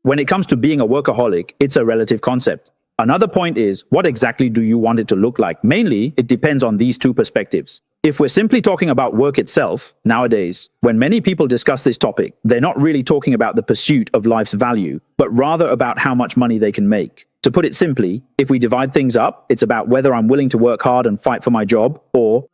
When it comes to being a workaholic, it's a relative concept. Another point is, what exactly do you want it to look like? Mainly, it depends on these two perspectives. If we're simply talking about work itself, nowadays, when many people discuss this topic, they're not really talking about the pursuit of life's value, but rather about how much money they can make. To put it simply, if we divide things up, it's about whether I'm willing to work hard and fight for my job, or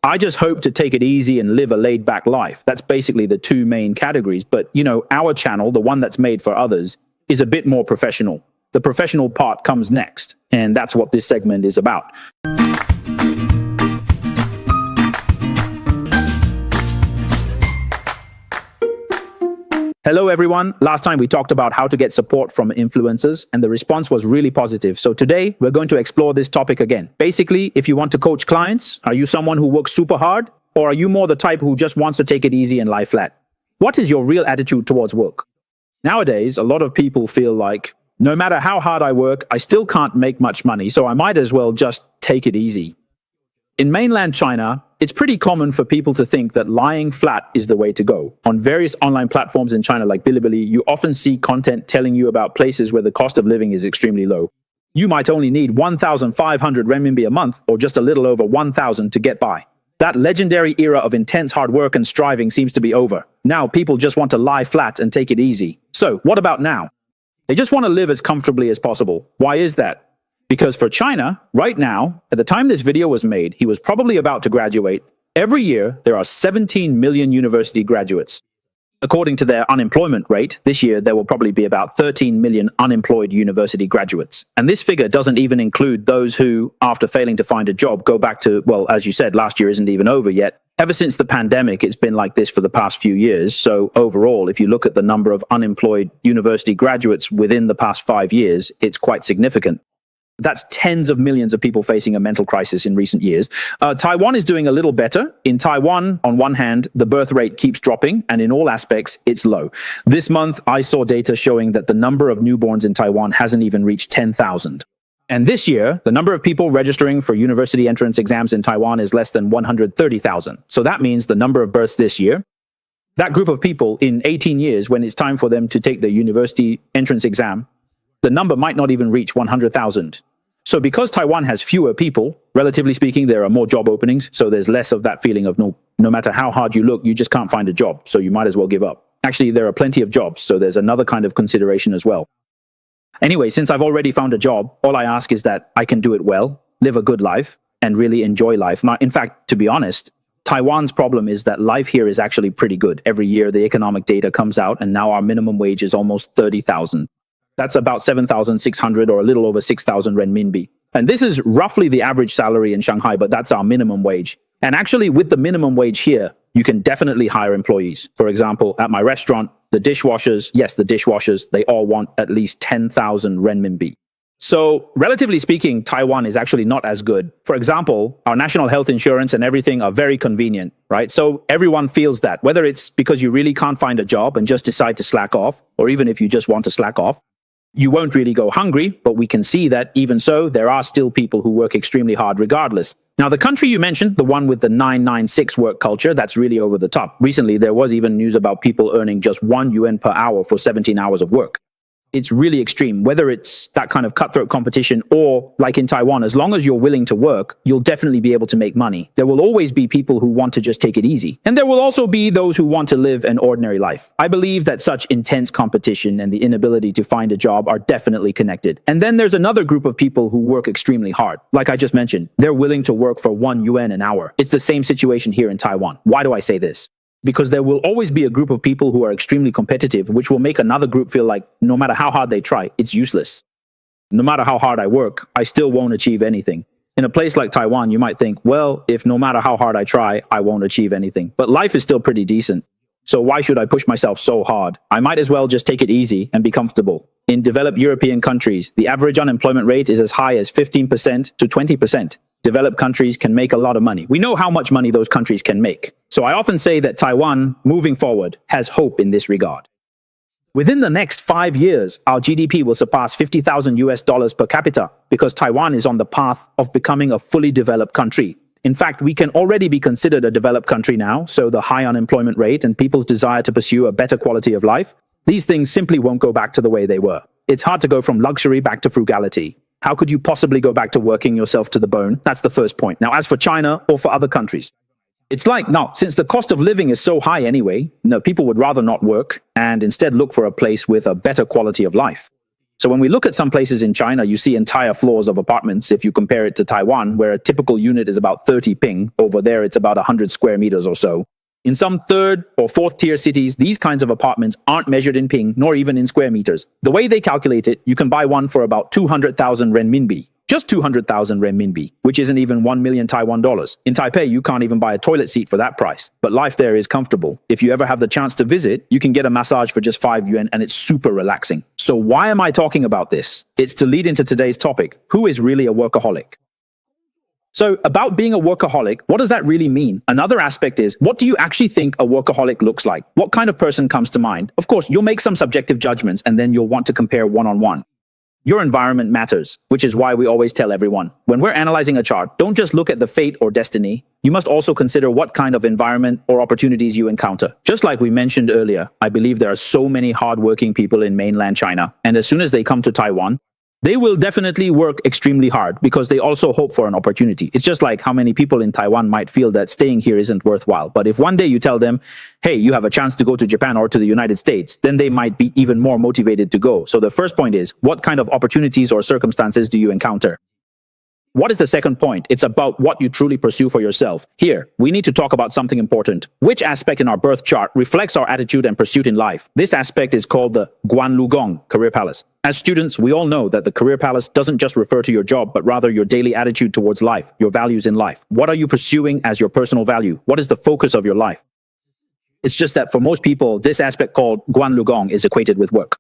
I just hope to take it easy and live a laid-back life. That's basically the two main categories. But, our channel, the one that's made for others, is a bit more professional. The professional part comes next, and that's what this segment is about. Hello everyone. Last time we talked about how to get support from influencers, and the response was really positive. So today we're going to explore this topic again. Basically, if you want to coach clients, are you someone who works super hard, or are you more the type who just wants to take it easy and lie flat? What is your real attitude towards work? Nowadays, a lot of people feel like, no matter how hard I work, I still can't make much money, so I might as well just take it easy. In mainland China, it's pretty common for people to think that lying flat is the way to go. On various online platforms in China like Bilibili, you often see content telling you about places where the cost of living is extremely low. You might only need 1,500 renminbi a month, or just a little over 1,000 to get by. That legendary era of intense hard work and striving seems to be over. Now people just want to lie flat and take it easy. So what about now? They just want to live as comfortably as possible. Why is that? Because for China, right now, at the time this video was made, he was probably about to graduate. Every year, there are 17 million university graduates. According to their unemployment rate, this year there will probably be about 13 million unemployed university graduates. And this figure doesn't even include those who, after failing to find a job, go back to, well, as you said, last year isn't even over yet. Ever since the pandemic, it's been like this for the past few years. So overall, if you look at the number of unemployed university graduates within the past 5 years, it's quite significant. That's tens of millions of people facing a mental crisis in recent years. Taiwan is doing a little better. In Taiwan, on one hand, the birth rate keeps dropping, and in all aspects, it's low. This month, I saw data showing that the number of newborns in Taiwan hasn't even reached 10,000. And this year, the number of people registering for university entrance exams in Taiwan is less than 130,000. So that means the number of births this year, that group of people in 18 years, when it's time for them to take the university entrance exam, the number might not even reach 100,000. So because Taiwan has fewer people, relatively speaking, there are more job openings. So there's less of that feeling of no matter how hard you look, you just can't find a job. So you might as well give up. Actually, there are plenty of jobs. So there's another kind of consideration as well. Anyway, since I've already found a job, all I ask is that I can do it well, live a good life, and really enjoy life. Now, in fact, to be honest, Taiwan's problem is that life here is actually pretty good. Every year, the economic data comes out, and now our minimum wage is almost 30,000. That's about 7,600 or a little over 6,000 renminbi. And this is roughly the average salary in Shanghai, but that's our minimum wage. And actually, with the minimum wage here, you can definitely hire employees. For example, at my restaurant, the dishwashers, they all want at least 10,000 renminbi. So, relatively speaking, Taiwan is actually not as good. For example, our national health insurance and everything are very convenient, right? So everyone feels that, whether it's because you really can't find a job and just decide to slack off, or even if you just want to slack off, you won't really go hungry, but we can see that even so, there are still people who work extremely hard regardless. Now, the country you mentioned, the one with the 996 work culture, that's really over the top. Recently, there was even news about people earning just 1 yuan per hour for 17 hours of work. It's really extreme. Whether it's that kind of cutthroat competition or, like in Taiwan, as long as you're willing to work, you'll definitely be able to make money. There will always be people who want to just take it easy. And there will also be those who want to live an ordinary life. I believe that such intense competition and the inability to find a job are definitely connected. And then there's another group of people who work extremely hard. Like I just mentioned, they're willing to work for 1 yuan an hour. It's the same situation here in Taiwan. Why do I say this? Because there will always be a group of people who are extremely competitive, which will make another group feel like no matter how hard they try, it's useless. No matter how hard I work, I still won't achieve anything. In a place like Taiwan, you might think, well, if no matter how hard I try, I won't achieve anything. But life is still pretty decent. So why should I push myself so hard? I might as well just take it easy and be comfortable. In developed European countries, the average unemployment rate is as high as 15% to 20%. Developed countries can make a lot of money. We know how much money those countries can make. So I often say that Taiwan, moving forward, has hope in this regard. Within the next 5 years, our GDP will surpass $50,000 per capita because Taiwan is on the path of becoming a fully developed country. In fact, we can already be considered a developed country now, so the high unemployment rate and people's desire to pursue a better quality of life These things simply won't go back to the way they were. It's hard to go from luxury back to frugality. How could you possibly go back to working yourself to the bone? That's the first point. Now, as for China or for other countries, it's like, now, since the cost of living is so high anyway, people would rather not work and instead look for a place with a better quality of life. So when we look at some places in China, you see entire floors of apartments. If you compare it to Taiwan, where a typical unit is about 30 ping, over there it's about 100 square meters or so. In some third or fourth tier cities, these kinds of apartments aren't measured in ping, nor even in square meters. The way they calculate it, you can buy one for about 200,000 renminbi. Just 200,000 renminbi, which isn't even 1 million Taiwan dollars. In Taipei, you can't even buy a toilet seat for that price. But life there is comfortable. If you ever have the chance to visit, you can get a massage for just 5 yuan and it's super relaxing. So why am I talking about this? It's to lead into today's topic. Who is really a workaholic? So about being a workaholic, what does that really mean? Another aspect is, what do you actually think a workaholic looks like? What kind of person comes to mind? Of course, you'll make some subjective judgments and then you'll want to compare one-on-one. Your environment matters, which is why we always tell everyone, when we're analyzing a chart, don't just look at the fate or destiny. You must also consider what kind of environment or opportunities you encounter. Just like we mentioned earlier, I believe there are so many hardworking people in mainland China, and as soon as they come to Taiwan, they will definitely work extremely hard because they also hope for an opportunity. It's just like how many people in Taiwan might feel that staying here isn't worthwhile. But if one day you tell them, hey, you have a chance to go to Japan or to the United States, then they might be even more motivated to go. So the first point is, what kind of opportunities or circumstances do you encounter? What is the second point? It's about what you truly pursue for yourself. Here, we need to talk about something important. Which aspect in our birth chart reflects our attitude and pursuit in life? This aspect is called the Guanlugong, career palace. As students, we all know that the career palace doesn't just refer to your job, but rather your daily attitude towards life, your values in life. What are you pursuing as your personal value? What is the focus of your life? It's just that for most people, this aspect called Guanlugong is equated with work.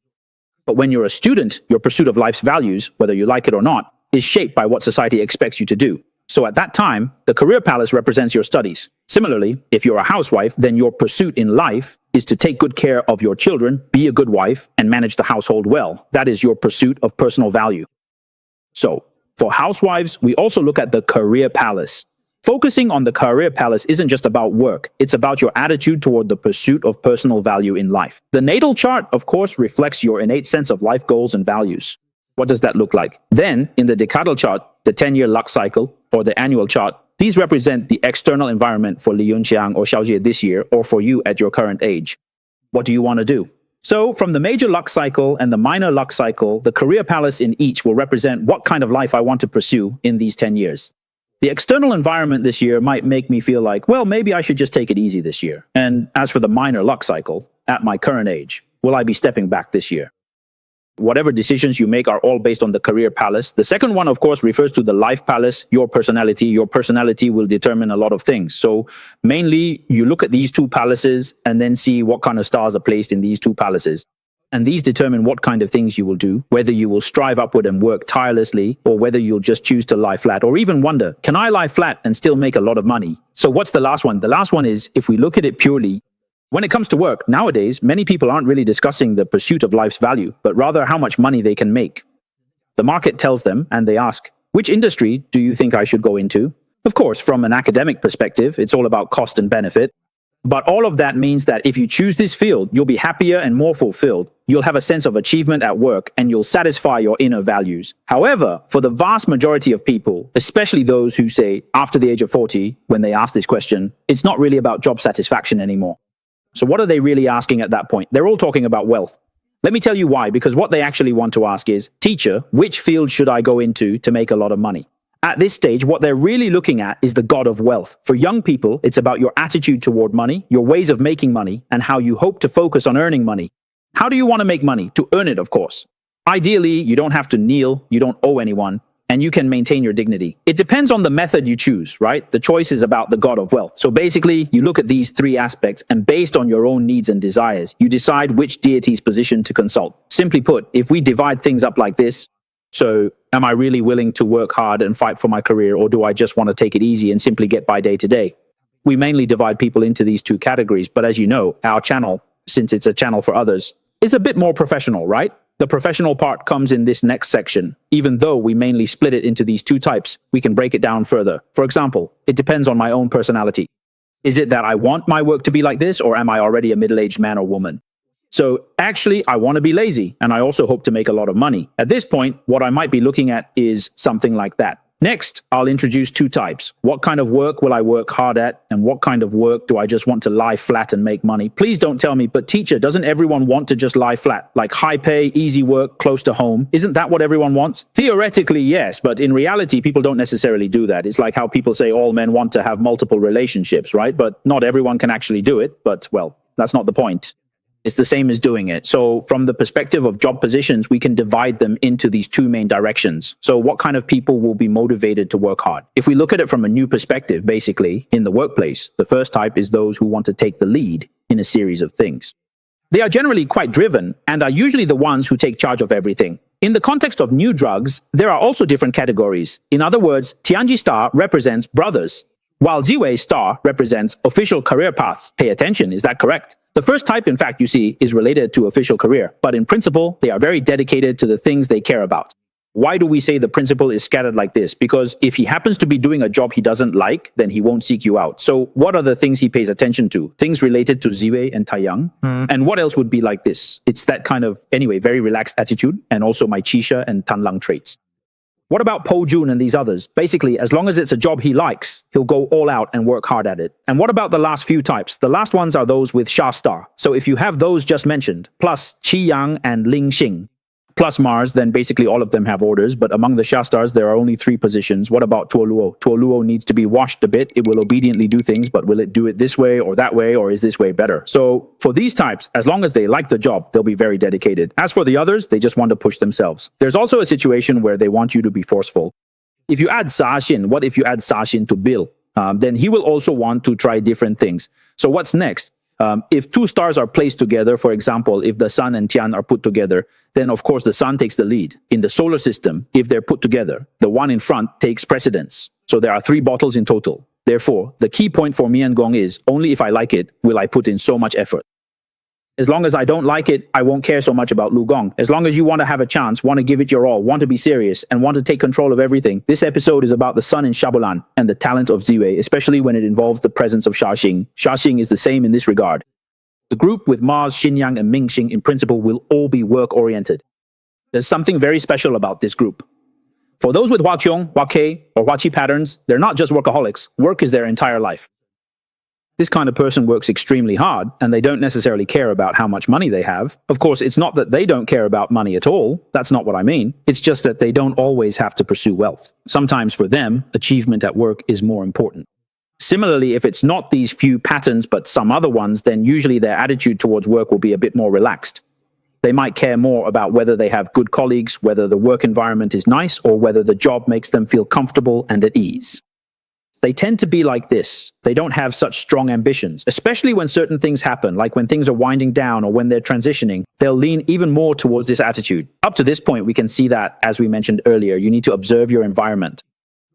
But when you're a student, your pursuit of life's values, whether you like it or not, is shaped by what society expects you to do. So at that time, the career palace represents your studies. Similarly, if you're a housewife, then your pursuit in life is to take good care of your children, be a good wife, and manage the household well. That is your pursuit of personal value. So, for housewives, we also look at the career palace. Focusing on the career palace isn't just about work, it's about your attitude toward the pursuit of personal value in life. The natal chart, of course, reflects your innate sense of life goals and values. What does that look like? Then, in the decadal chart, the 10-year luck cycle, or the annual chart, these represent the external environment for Li Yunqiang or Xiaojie this year, or for you at your current age. What do you want to do? So, from the major luck cycle and the minor luck cycle, the career palace in each will represent what kind of life I want to pursue in these 10 years. The external environment this year might make me feel like, well, maybe I should just take it easy this year. And as for the minor luck cycle, at my current age, will I be stepping back this year? Whatever decisions you make are all based on the career palace. The second one, of course, refers to the life palace, your personality. Your personality will determine a lot of things. So mainly, you look at these two palaces and then see what kind of stars are placed in these two palaces. And these determine what kind of things you will do, whether you will strive upward and work tirelessly, or whether you'll just choose to lie flat, or even wonder, can I lie flat and still make a lot of money? So what's the last one? The last one is, if we look at it purely, when it comes to work, nowadays, many people aren't really discussing the pursuit of life's value, but rather how much money they can make. The market tells them, and they ask, which industry do you think I should go into? Of course, from an academic perspective, it's all about cost and benefit. But all of that means that if you choose this field, you'll be happier and more fulfilled. You'll have a sense of achievement at work, and you'll satisfy your inner values. However, for the vast majority of people, especially those who say after the age of 40, when they ask this question, it's not really about job satisfaction anymore. So what are they really asking at that point? They're all talking about wealth. Let me tell you why, because what they actually want to ask is, teacher, which field should I go into to make a lot of money? At this stage, what they're really looking at is the god of wealth. For young people, it's about your attitude toward money, your ways of making money, and how you hope to focus on earning money. How do you want to make money? To earn it, of course. Ideally, you don't have to kneel, you don't owe anyone, and you can maintain your dignity. It depends on the method you choose, right? The choice is about the god of wealth. So basically, you look at these three aspects, and based on your own needs and desires, you decide which deity's position to consult. Simply put, if we divide things up like this, so am I really willing to work hard and fight for my career, or do I just want to take it easy and simply get by day to day? We mainly divide people into these two categories, but as you know, our channel, since it's a channel for others, is a bit more professional, right? The professional part comes in this next section. Even though we mainly split it into these two types, we can break it down further. For example, it depends on my own personality. Is it that I want my work to be like this, or am I already a middle-aged man or woman? So actually, I want to be lazy, and I also hope to make a lot of money. At this point, what I might be looking at is something like that. Next, I'll introduce two types. What kind of work will I work hard at, and what kind of work do I just want to lie flat and make money? Please don't tell me, but teacher, doesn't everyone want to just lie flat? Like high pay, easy work, close to home? Isn't that what everyone wants? Theoretically, yes, but in reality, people don't necessarily do that. It's like how people say all men want to have multiple relationships, right? But not everyone can actually do it, but well, that's not the point. It's the same as doing it. So from the perspective of job positions, we can divide them into these two main directions. So what kind of people will be motivated to work hard? If we look at it from a new perspective, basically, in the workplace, the first type is those who want to take the lead in a series of things. They are generally quite driven and are usually the ones who take charge of everything. In the context of new drugs, there are also different categories. In other words, Tianji star represents brothers, while Zi Wei star represents official career paths. Pay attention, is that correct? The first type, in fact, you see, is related to official career, but in principle, they are very dedicated to the things they care about. Why do we say the principle is scattered like this? Because if he happens to be doing a job he doesn't like, then he won't seek you out. So what are the things he pays attention to? Things related to Zi Wei and Taiyang. And what else would be like this? It's that kind of, anyway, very relaxed attitude, and also my Qisha and Tanlang traits. What about Po Jun and these others? Basically, as long as it's a job he likes, he'll go all out and work hard at it. And what about the last few types? The last ones are those with Sha star. So if you have those just mentioned, plus Qi Yang and Ling Xing, plus Mars, then basically all of them have orders. But among the Sha stars, there are only 3 positions. What about Tuo Luo? Tuo Luo needs to be washed a bit. It will obediently do things, but will it do it this way or that way, or is this way better? So for these types, as long as they like the job, they'll be very dedicated. As for the others, they just want to push themselves. There's also a situation where they want you to be forceful. If you add Sa Xin, what if you add Sa Xin to Bill? Then he will also want to try different things. So what's next? If 2 stars are placed together, for example, if the Sun and Tian are put together, then of course the Sun takes the lead. In the solar system, if they're put together, the one in front takes precedence. So there are 3 bottles in total. Therefore, the key point for Mian Gong is, only if I like it, will I put in so much effort. As long as I don't like it, I won't care so much about Lu Gong. As long as you want to have a chance, want to give it your all, want to be serious, and want to take control of everything, this episode is about the Sun in Shabulan and the talent of Zi Wei, especially when it involves the presence of Sha Xing. Sha Xing is the same in this regard. The group with Mars, Xin Yang, and Ming Xing in principle will all be work-oriented. There's something very special about this group. For those with Hua Qiong, Hua Kei, or Hua Qi patterns, they're not just workaholics. Work is their entire life. This kind of person works extremely hard, and they don't necessarily care about how much money they have. Of course, it's not that they don't care about money at all. That's not what I mean. It's just that they don't always have to pursue wealth. Sometimes for them, achievement at work is more important. Similarly, if it's not these few patterns but some other ones, then usually their attitude towards work will be a bit more relaxed. They might care more about whether they have good colleagues, whether the work environment is nice, or whether the job makes them feel comfortable and at ease. They tend to be like this. They don't have such strong ambitions, especially when certain things happen, like when things are winding down or when they're transitioning. They'll lean even more towards this attitude. Up to this point, we can see that, as we mentioned earlier, you need to observe your environment.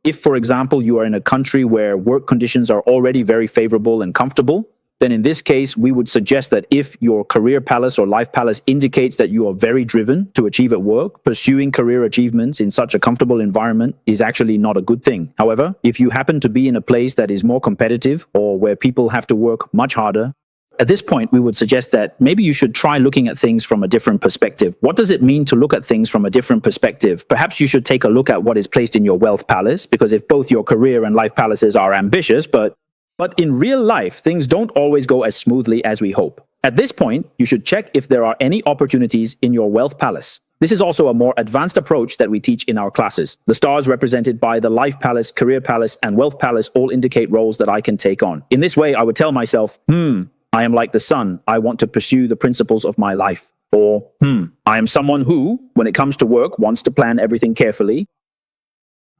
If, for example, you are in a country where work conditions are already very favorable and comfortable, then in this case, we would suggest that if your career palace or life palace indicates that you are very driven to achieve at work, pursuing career achievements in such a comfortable environment is actually not a good thing. However, if you happen to be in a place that is more competitive or where people have to work much harder, at this point, we would suggest that maybe you should try looking at things from a different perspective. What does it mean to look at things from a different perspective? Perhaps you should take a look at what is placed in your wealth palace, because if both your career and life palaces are ambitious, but in real life, things don't always go as smoothly as we hope. At this point, you should check if there are any opportunities in your wealth palace. This is also a more advanced approach that we teach in our classes. The stars represented by the life palace, career palace, and wealth palace all indicate roles that I can take on. In this way, I would tell myself, I am like the sun. I want to pursue the principles of my life. Or, I am someone who, when it comes to work, wants to plan everything carefully.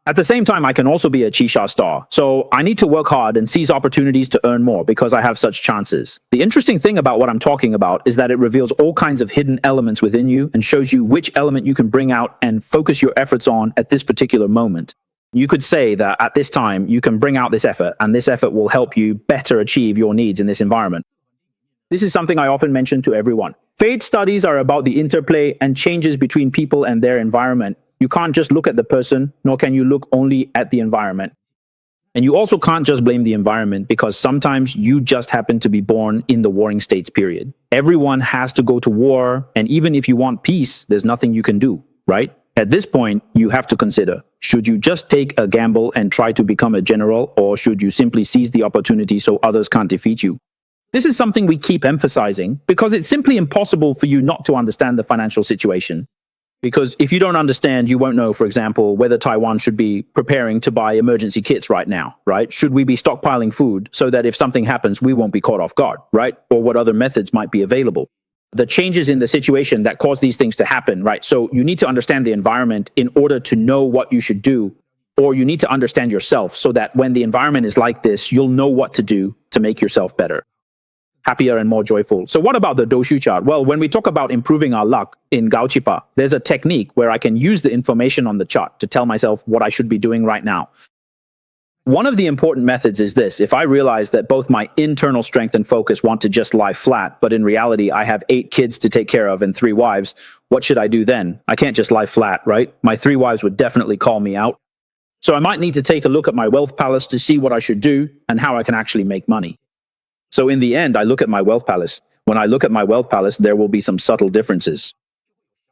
At the same time, I can also be a Qisha star. So I need to work hard and seize opportunities to earn more because I have such chances. The interesting thing about what I'm talking about is that it reveals all kinds of hidden elements within you and shows you which element you can bring out and focus your efforts on at this particular moment. You could say that at this time, you can bring out this effort, and this effort will help you better achieve your needs in this environment. This is something I often mention to everyone. Fate studies are about the interplay and changes between people and their environment. You can't just look at the person, nor can you look only at the environment. And you also can't just blame the environment because sometimes you just happen to be born in the warring states period. Everyone has to go to war, and even if you want peace, there's nothing you can do, right? At this point, you have to consider, should you just take a gamble and try to become a general, or should you simply seize the opportunity so others can't defeat you? This is something we keep emphasizing because it's simply impossible for you not to understand the financial situation. Because if you don't understand, you won't know, for example, whether Taiwan should be preparing to buy emergency kits right now, right? Should we be stockpiling food so that if something happens, we won't be caught off guard, right? Or what other methods might be available. The changes in the situation that cause these things to happen, right? So you need to understand the environment in order to know what you should do, or you need to understand yourself so that when the environment is like this, you'll know what to do to make yourself better, happier and more joyful. So what about the Doshu chart? Well, when we talk about improving our luck in Gaoqipa, there's a technique where I can use the information on the chart to tell myself what I should be doing right now. One of the important methods is this. If I realize that both my internal strength and focus want to just lie flat, but in reality, I have 8 kids to take care of and 3 wives, what should I do then? I can't just lie flat, right? My 3 wives would definitely call me out. So I might need to take a look at my wealth palace to see what I should do and how I can actually make money. So in the end, I look at my wealth palace. When I look at my wealth palace, there will be some subtle differences.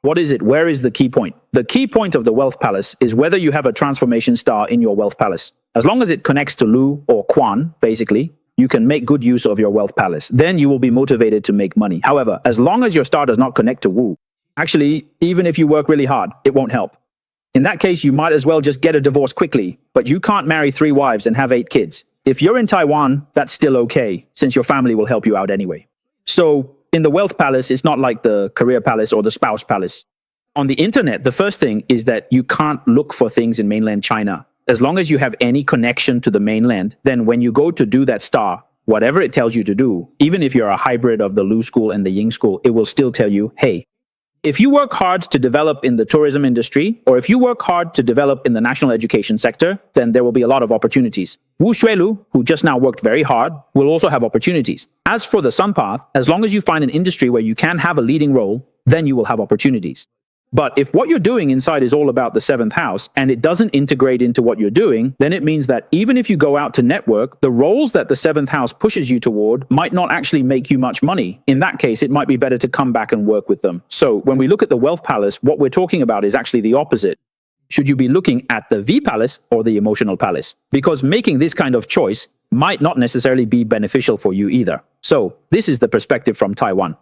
What is it? Where is the key point? The key point of the wealth palace is whether you have a transformation star in your wealth palace. As long as it connects to Lu or Quan, basically, you can make good use of your wealth palace. Then you will be motivated to make money. However, as long as your star does not connect to Wu, actually, even if you work really hard, it won't help. In that case, you might as well just get a divorce quickly, but you can't marry 3 wives and have 8 kids. If you're in Taiwan, that's still okay, since your family will help you out anyway. So, in the wealth palace, it's not like the career palace or the spouse palace. On the internet, the first thing is that you can't look for things in mainland China. As long as you have any connection to the mainland, then when you go to do that star, whatever it tells you to do, even if you're a hybrid of the Lu school and the Ying school, it will still tell you, hey, if you work hard to develop in the tourism industry, or if you work hard to develop in the national education sector, then there will be a lot of opportunities. Wu Xuelu, who just now worked very hard, will also have opportunities. As for the sun path, as long as you find an industry where you can have a leading role, then you will have opportunities. But if what you're doing inside is all about the 7th house and it doesn't integrate into what you're doing, then it means that even if you go out to network, the roles that the 7th house pushes you toward might not actually make you much money. In that case, it might be better to come back and work with them. So when we look at the wealth palace, what we're talking about is actually the opposite. Should you be looking at the V palace or the emotional palace? Because making this kind of choice might not necessarily be beneficial for you either. So this is the perspective from Taiwan.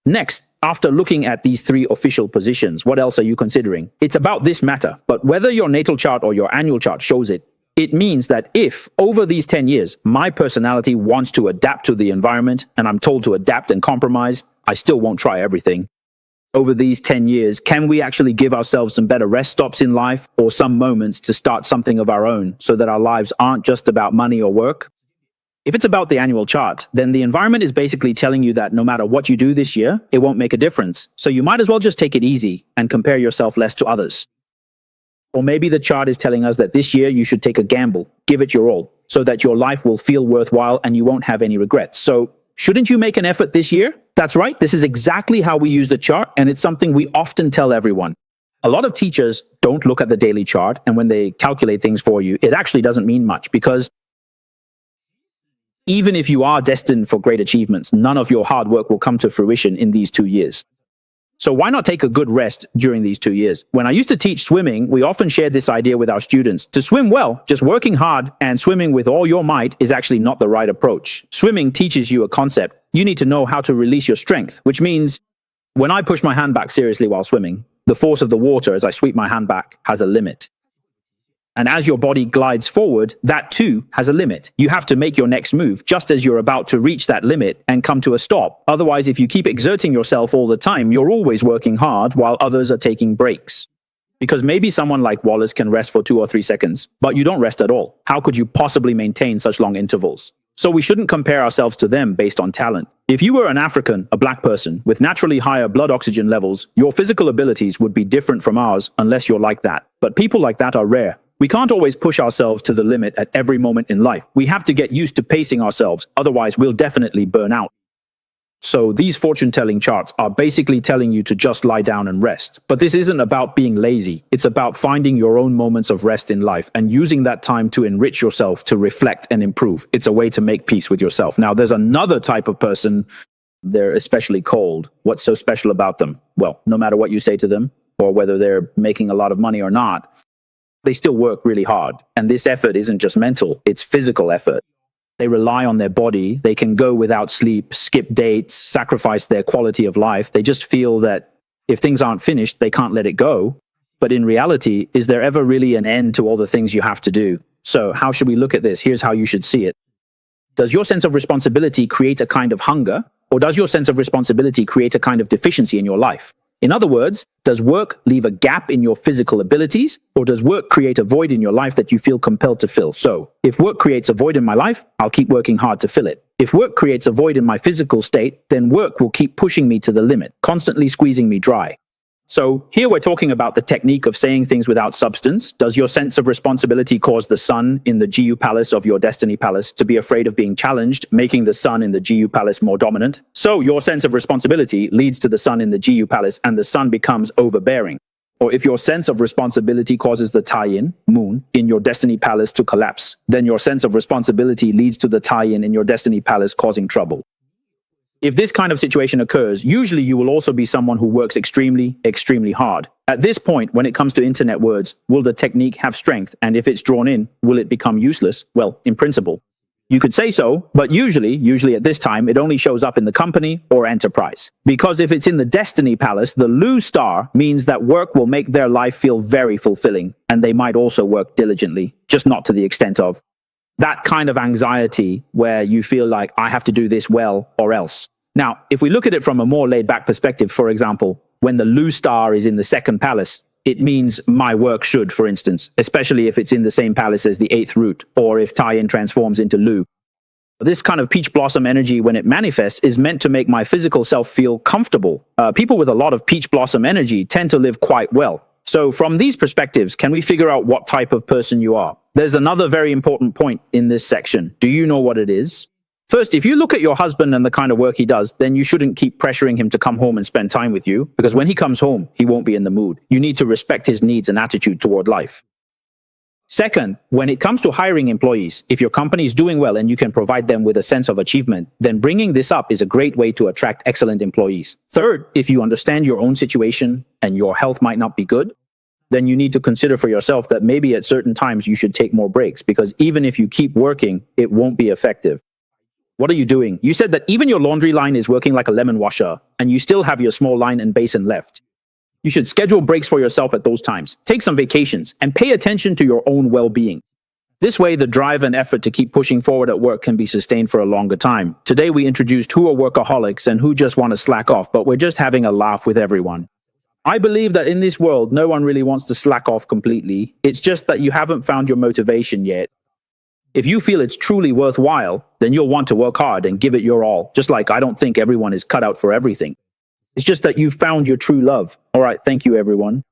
Next, after looking at these 3 official positions, what else are you considering? It's about this matter, but whether your natal chart or your annual chart shows it, it means that if, over these 10 years, my personality wants to adapt to the environment and I'm told to adapt and compromise, I still won't try everything. Over these 10 years, can we actually give ourselves some better rest stops in life or some moments to start something of our own so that our lives aren't just about money or work? If it's about the annual chart, then the environment is basically telling you that no matter what you do this year, it won't make a difference. So you might as well just take it easy and compare yourself less to others. Or maybe the chart is telling us that this year you should take a gamble, give it your all, so that your life will feel worthwhile and you won't have any regrets. So shouldn't you make an effort this year? That's right, this is exactly how we use the chart, and it's something we often tell everyone. A lot of teachers don't look at the daily chart, and when they calculate things for you, it actually doesn't mean much because even if you are destined for great achievements, none of your hard work will come to fruition in these 2 years. So why not take a good rest during these 2 years? When I used to teach swimming, we often shared this idea with our students. To swim well, just working hard and swimming with all your might is actually not the right approach. Swimming teaches you a concept. You need to know how to release your strength, which means when I push my hand back seriously while swimming, the force of the water as I sweep my hand back has a limit. And as your body glides forward, that too has a limit. You have to make your next move just as you're about to reach that limit and come to a stop. Otherwise, if you keep exerting yourself all the time, you're always working hard while others are taking breaks. Because maybe someone like Wallace can rest for 2 or 3 seconds, but you don't rest at all. How could you possibly maintain such long intervals? So we shouldn't compare ourselves to them based on talent. If you were an African, a black person, with naturally higher blood oxygen levels, your physical abilities would be different from ours unless you're like that. But people like that are rare. We can't always push ourselves to the limit at every moment in life. We have to get used to pacing ourselves, otherwise we'll definitely burn out. So these fortune-telling charts are basically telling you to just lie down and rest. But this isn't about being lazy. It's about finding your own moments of rest in life and using that time to enrich yourself, to reflect and improve. It's a way to make peace with yourself. Now, there's another type of person, they're especially cold. What's so special about them? Well, no matter what you say to them, or whether they're making a lot of money or not, they still work really hard. And this effort isn't just mental, it's physical effort. They rely on their body. They can go without sleep, skip dates, sacrifice their quality of life. They just feel that if things aren't finished, they can't let it go. But in reality, is there ever really an end to all the things you have to do? So how should we look at this? Here's how you should see it. Does your sense of responsibility create a kind of hunger, or does your sense of responsibility create a kind of deficiency in your life? In other words, does work leave a gap in your physical abilities, or does work create a void in your life that you feel compelled to fill? So, if work creates a void in my life, I'll keep working hard to fill it. If work creates a void in my physical state, then work will keep pushing me to the limit, constantly squeezing me dry. So here we're talking about the technique of saying things without substance. Does your sense of responsibility cause the sun in the GU palace of your destiny palace to be afraid of being challenged, making the sun in the GU palace more dominant? So your sense of responsibility leads to the sun in the GU palace and the sun becomes overbearing. Or if your sense of responsibility causes the tie-in, moon, in your destiny palace to collapse, then your sense of responsibility leads to the tie-in in your destiny palace causing trouble. If this kind of situation occurs, usually you will also be someone who works extremely, extremely hard. At this point, when it comes to internet words, will the technique have strength? And if it's drawn in, will it become useless? Well, in principle, you could say so, but usually at this time, it only shows up in the company or enterprise. Because if it's in the destiny palace, the Lu star means that work will make their life feel very fulfilling, and they might also work diligently, just not to the extent of that kind of anxiety where you feel like, I have to do this well or else. Now, if we look at it from a more laid-back perspective, for example, when the Lu star is in the second palace, it means my work should, for instance, especially if it's in the same palace as the 8th root, or if tie-in transforms into Lu. This kind of peach blossom energy, when it manifests, is meant to make my physical self feel comfortable. People with a lot of peach blossom energy tend to live quite well. So from these perspectives, can we figure out what type of person you are? There's another very important point in this section. Do you know what it is? First, if you look at your husband and the kind of work he does, then you shouldn't keep pressuring him to come home and spend time with you, because when he comes home, he won't be in the mood. You need to respect his needs and attitude toward life. Second, when it comes to hiring employees, if your company is doing well and you can provide them with a sense of achievement, then bringing this up is a great way to attract excellent employees. Third, if you understand your own situation and your health might not be good, then you need to consider for yourself that maybe at certain times you should take more breaks, because even if you keep working, it won't be effective. What are you doing? You said that even your laundry line is working like a lemon washer, and you still have your small line and basin left. You should schedule breaks for yourself at those times, take some vacations, and pay attention to your own well-being. This way, the drive and effort to keep pushing forward at work can be sustained for a longer time. Today, we introduced who are workaholics and who just want to slack off, but we're just having a laugh with everyone. I believe that in this world, no one really wants to slack off completely. It's just that you haven't found your motivation yet. If you feel it's truly worthwhile, then you'll want to work hard and give it your all. Just like I don't think everyone is cut out for everything. It's just that you've found your true love. All right, thank you, everyone.